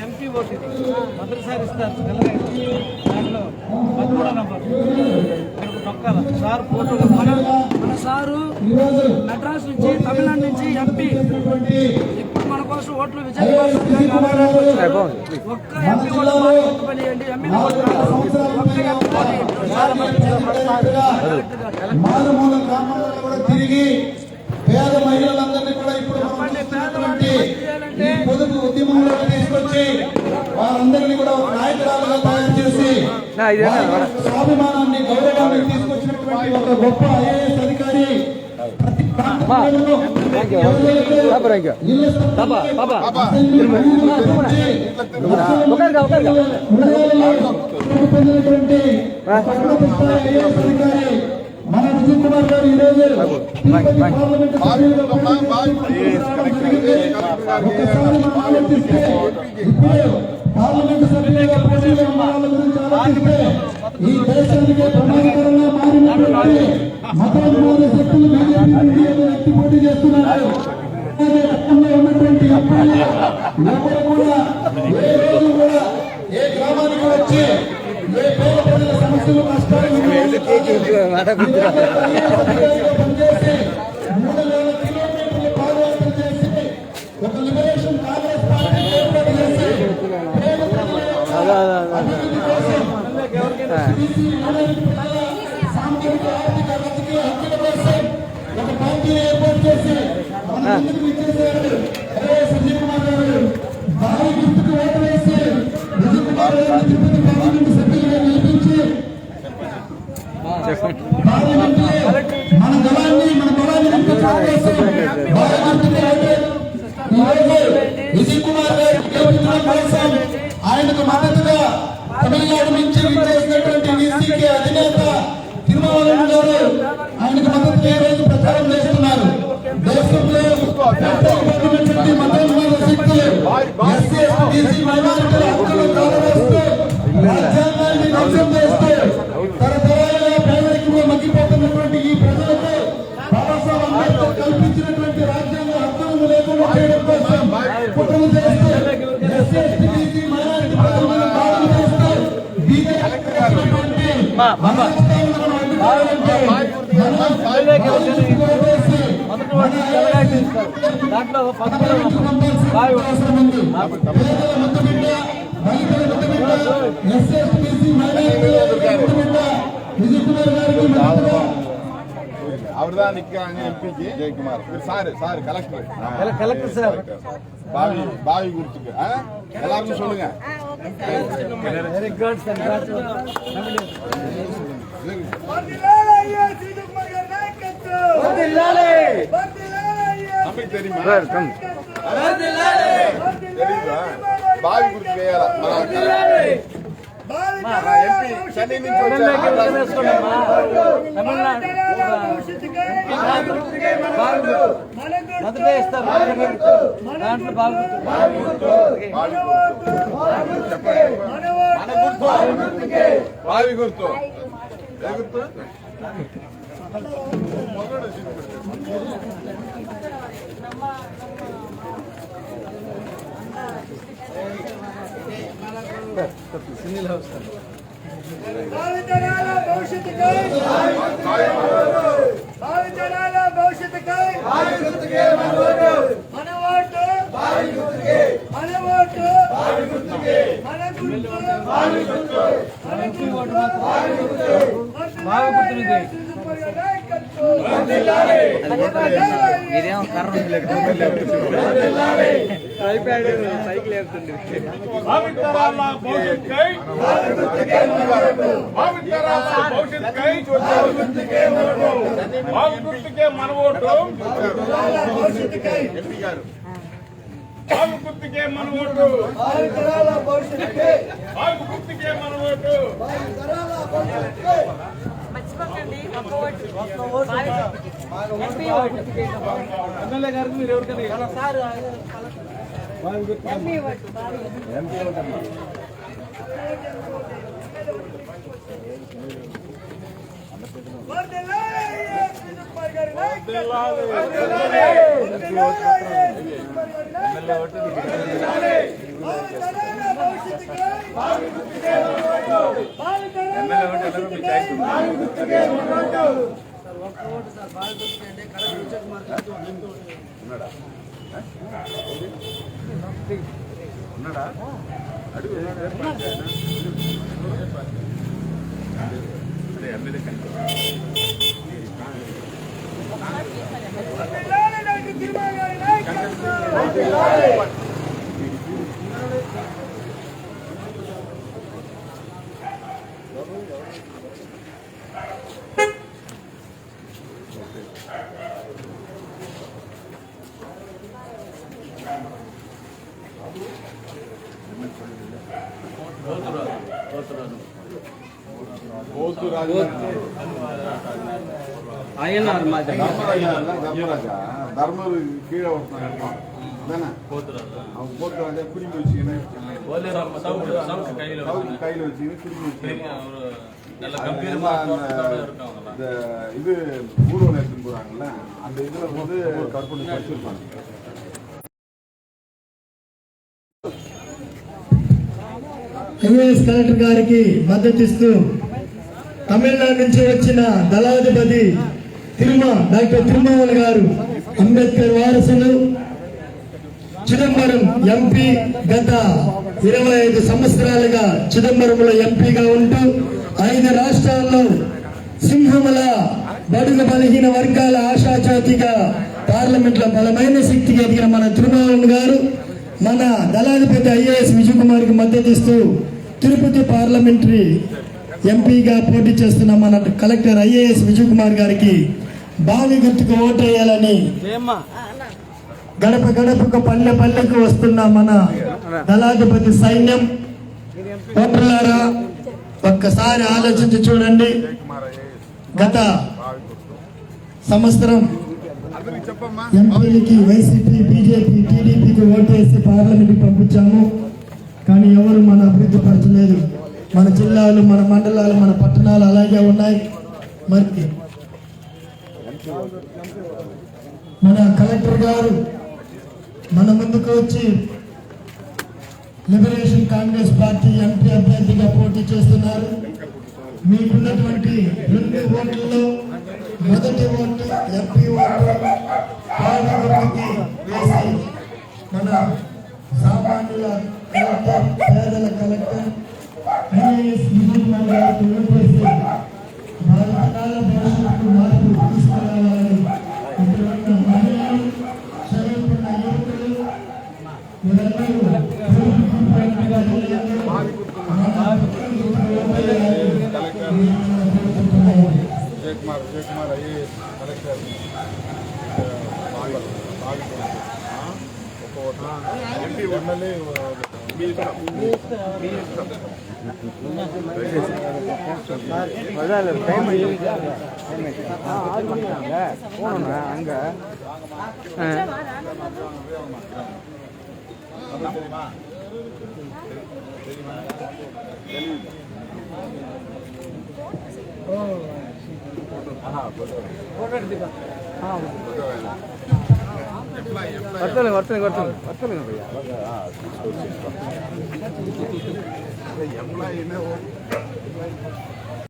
MP vote మొదటిసారి ఇస్తారు దాంట్లో 13 నంబర్ నొక్కాల సార్ ఫోటో. మన సారు మద్రాసు నుంచి తమిళనాడు నుంచి ఎంపీ ఇప్పుడు మన కోసం ఓట్లు విజయ్ ఒక్క ఎంపీ ఓటు పనియండి. ఎంపీ ఓటు ఒక్క ఎంపీ ఓటు తిరిగి పేద మహిళలందరినీ కూడా ఇప్పుడు పొదుపు ఉద్యమంలో తీసుకొచ్చి వారందరినీ కూడా ఒక నాయకురాలుగా తయారు చేసి స్వాభిమానాన్ని గౌరవాన్ని తీసుకొచ్చినటువంటి ఒక గొప్ప ఐఏఎస్ అధికారి ప్రతి ప్రాంతంలో పొందినటువంటి ఐఏఎస్ అధికారి మన విజయ్ కుమార్ గారు ఈరోజు పార్లమెంట్ సభ్యులుగా పోటీలో వాళ్ళ గురించి ఆలోచిస్తే ఈ దేశానికి ప్రమాదకరంగా మారినటువంటి మతోన్మాద శక్తులు బీజేపీ పోటీ చేస్తున్నారు. ఉన్నటువంటి ఎవరు కూడా ఏ రోజు కూడా ఏ గ్రామానికి వచ్చి ఏ పేద ప్రజల సమస్యలు కష్టాలు పనిచేసి 3,000 కిలోమీటర్లు పాదయాత్ర చేసి ఒక లిబరేషన్ కాంగ్రెస్ పార్టీ ఏర్పాటు చేసి సాంఘిక ఆర్థిక రాజకీయ హక్కుల కోసం ఒక పార్టీని ఏర్పాటు చేసి ఇచ్చేసారు. సంజయ్ కుమార్ గారు భారీ గుర్తుకు ఓటు వేసి విజయ్ కుమార్ గారు పార్లమెంట్ సభ్యులుగా నిలిపించి మన బలాన్ని విజయ్ కుమార్ గారు కోసం ఆయనకు మద్దతుగా తమిళనాడు నుంచి విచ్చేసినటువంటి ఈసీకే అధినేత తిరుమావళవన్ గారు ఆయనకు మద్దతు ఏ రోజు ప్రచారం చేస్తున్నారు. దేశంలో మతోన్మాద శక్తులు ఎస్సీ ఎస్టీ మైనారిటీల హక్కులను కాలవేస్తూ రాజ్యాంగాన్ని ధ్వంసం చేస్తూ తరతరాలుగా పేదరికంలో మగ్గిపోతున్నటువంటి ఈ ప్రజలకు బాబాసాహెబ్ అంబేద్కర్ కల్పించినటువంటి రాజ్యాంగ హక్కులను లేకుండా చేయడం కోసం కుట్రలు చేస్తూ ఎస్సీ ఎస్టీ బీసీ మైనారిటీ ప్రజలను దాడులు చేస్తూ బీజేపీ దాంట్లో அவர்தான் நிக்கிறாங்க எம்பிக்கு ஜெயக்குமார் சார் கலெக்டர் சார் பாவி குருத்துக்கு எல்லாருக்கும் சொல்லுங்க. தெரியுமா బావి గుర్తు వేయాల ఎంపీ చెన్నై నుంచి బావి గుర్తు సునీల్ హౌస్ ఇదేమో కర్ర భావితరాల భవిష్యత్తుకై బావి గుర్తుకే మన ఓటు. ఎంపీ గారు బావి గుర్తుకే మన ఓటు. బావి గుర్తుకే మన ఓటు. ఎమ్మెల్యే గారికి మీరు ఎవరికైనా ఉన్నాడా అడుగు ఎమ్మెల్యే ధర్మరు కీழ వస్తున్నాడు పోతు అంటే కుడికి వచ్చి கையில் வச்சு இது ஊர்வலம் எடுத்துன்னு போறாங்கல்ல அந்த இதுல வந்து கற்பனை வச்சிருப்பாங்க. ఐఏఎస్ కలెక్టర్ గారికి మద్దతిస్తూ తమిళనాడు నుంచి వచ్చిన దళాధిపతి డాక్టర్ తిరుమల గారు అంబేద్కర్ వారసులు చిదంబరం ఎంపీ గత 25 సంవత్సరాలుగా చిదంబరంలో ఎంపీగా ఉంటూ 5 రాష్ట్రాల్లో సింహముల బడుగు బలహీన వర్గాల ఆశాజ్యోతిగా పార్లమెంట్ లో బలమైన శక్తిగా ఎదిగిన మన తిరుమల గారు మన దళాధిపతి ఐఏఎస్ విజయ్ కుమార్ కి మద్దతిస్తూ తిరుపతి పార్లమెంటరీ ఎంపీగా పోటీ చేస్తున్న మన కలెక్టర్ ఐఏఎస్ విజయ్ కుమార్ గారికి బావి గుర్తుకు ఓటేయాలని గడప గడపకు పల్లె పల్లెకు వస్తున్న మన దళాధిపతి సైన్యం ఓటర్లారా ఒక్కసారి ఆలోచించి చూడండి. గత సంవత్సరం ఎంపీలకి వైసీపీ బీజేపీ టీడీపీకి ఓటేసి పార్లమెంట్కి పంపించాము. కానీ ఎవరు మన అభివృద్ధి పరచలేదు. మన జిల్లాలు మన మండలాలు మన పట్టణాలు అలాగే ఉన్నాయి. మరి మన కలెక్టర్ గారు మన ముందుకు వచ్చి లిబరేషన్ కాంగ్రెస్ పార్టీ ఎంపీ అభ్యర్థిగా పోటీ చేస్తున్నారు. మీకున్నటువంటి 2 ఓట్లలో మొదటి ఓటు ఎంపీ ఓటు బావి గుర్తుకి వేసి మన సామాన్యుల కలెక్టర్ పేదల కలెక్టర్ ఐఏఎస్ విజయ్ కుమార్ గారికి ఓటేసి వారి తరాల భవిష్యత్తు మార్పు తీసుకురావాలని ఇక్కడ ఉన్న మహిళలు చదువుకున్న యువకులు Vijay Kumar IAS collector MP MLA அங்க ఎంప్లాయీ